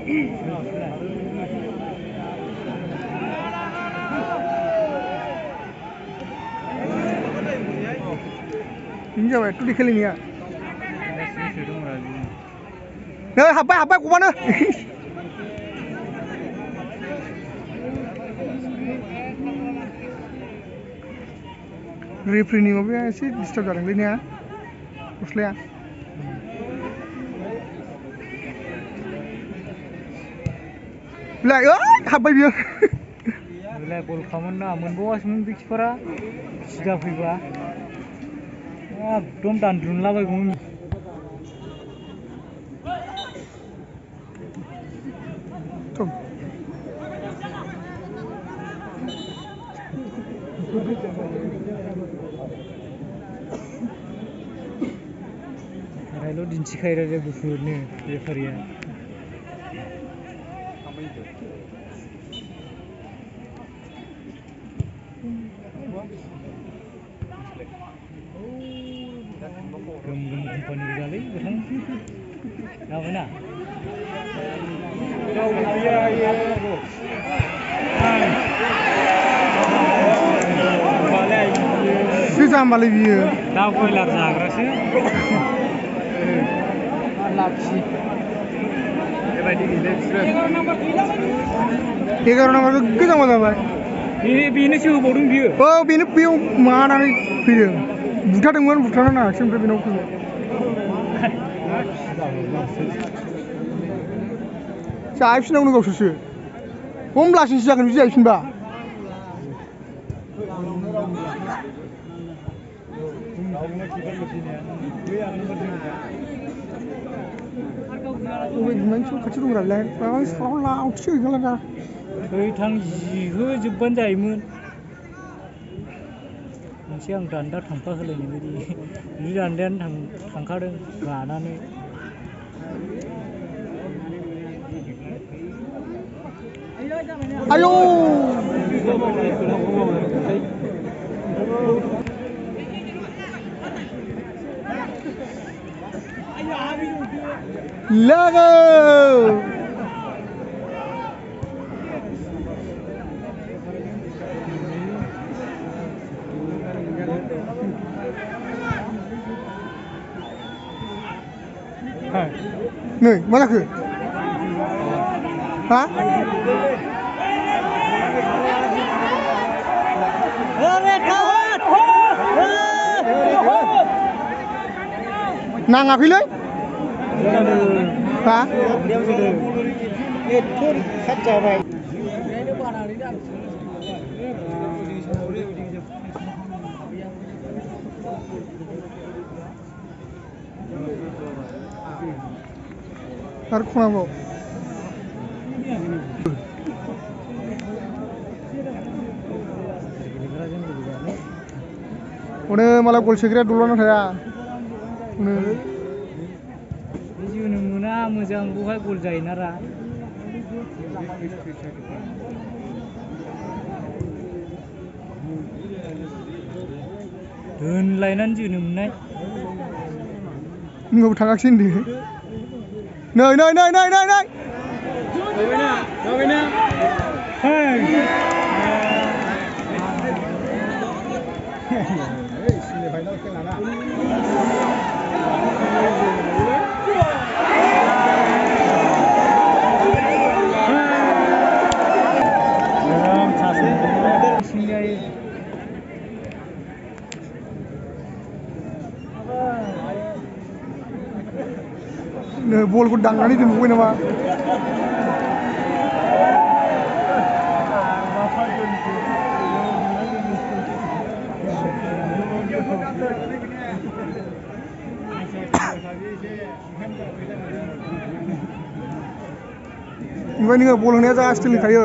ini jawa itu dikelilingi ya. Nah, apa kemana? Referee माबा एसे disturb जादोंलै ने गस्लाया बिलाय हाबबाय बियो बिलाय बल खालामना मोनबावासोमोन बिक्सफोरा सिदा फैबा एकदम दानद्रुनलाबायगौमोन रायलो दिन्थिखायो आरो गुफुरनो रेफारिया गम कम्पानि गोजालै गोथां जाबायना जाम्बालै बियो दा बयलार जाग्रासो लाखि बेबायदि गैला बिसोरो 11 नाम्बारखौ गोजामा जाबाय बेनोसो होबावदों बियो बेनो बेयाव मानानै फैदों बुथारदोंमोन बुथारनो नाङासै ओमफ्राय बेनाव फैबाय जाहैफिननांगौनो गावसोरसो हमब्लासिनसो जागोन बिदि जाहैफिनबा खाथि दंग्रा बिलाय साराव लावथिसो गैखाला दा थैथां जिहोजोबबानो जायोमोन मोनसे आं दान्दा थांफा होलायनाय बायदि बि दान्दायानो थांखादों गानानै आयौ Lago! Nih, mana ke? Hah? Nang apa hah? Itu saja baik. Harus mana mau? Udah malah gol segera duluan saya. मोजां बहाय गल जायोना रा दोनलायनानै जोनो मोननाय नोंबो थाङाखिसै होनदो नै जाबायना सिले फाइनाल खेला ना बल को दांनानै दोनबाय नामा ओमफ्राय नोङो बल होनाया जा स्टिल होखायो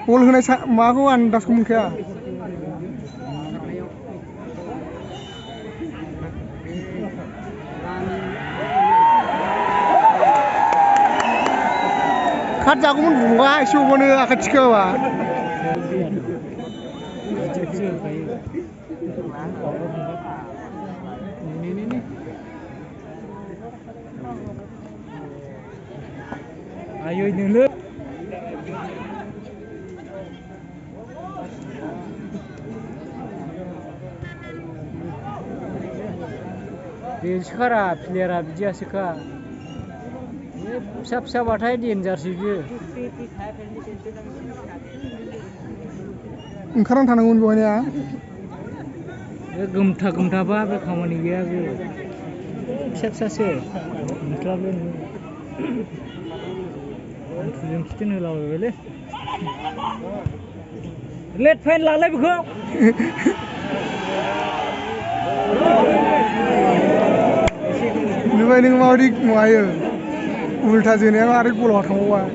बल होनाय माखौ आन्दाजखौ मोनखाया खाट जागौमोन बुवा एसे अबावनो आखाइ थिखोबा Ayo dulu. Sekarang player abjad sekarang. Siap batai danger sih dia. Sekarang tanangun buahnya. Gemta apa berkamani dia tu. Siap sih. Terlalu. Film kita ni lalu boleh. Let fan lalai bukan. Ni ni mau di mau ayo. Ulta jenis yang ada pulau thawa.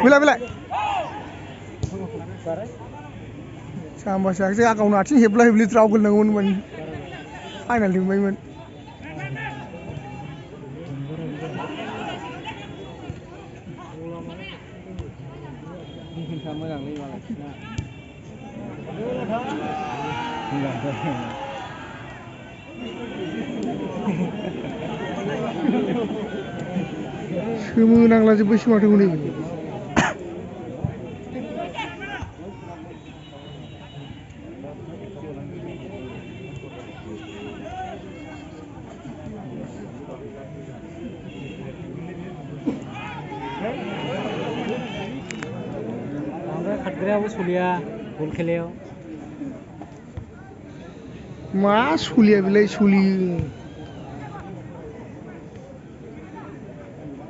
Bila. Sama saya kau nak sih heblah beli terau gul nangun man. Final nih man. Sama yang ni malah. Semua nang lagi bersama tu ni. Khadra sulia bol khele ma sulia bilai suli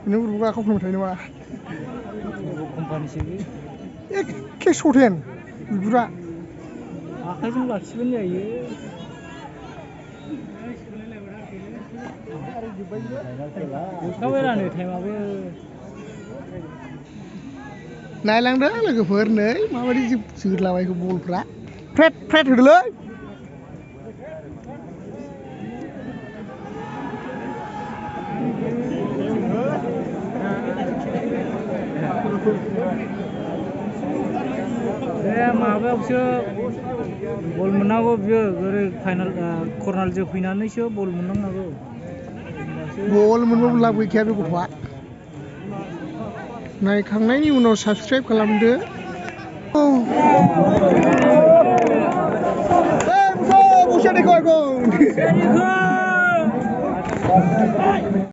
ini bukan kau pernah tahu ni mah company sih ke soten bukan akhirnya cuma laksmin ya ye kau era ni tema be Nailang dah lah ke furner, mama di sud lawai ke bol prat, prat dulu. Mama aku bol menang aku gara final corner je final ni sih bol menang aku. Bol menang lagu ikhya aku buat. नायखांनायनि उनाव subscribe खालामदो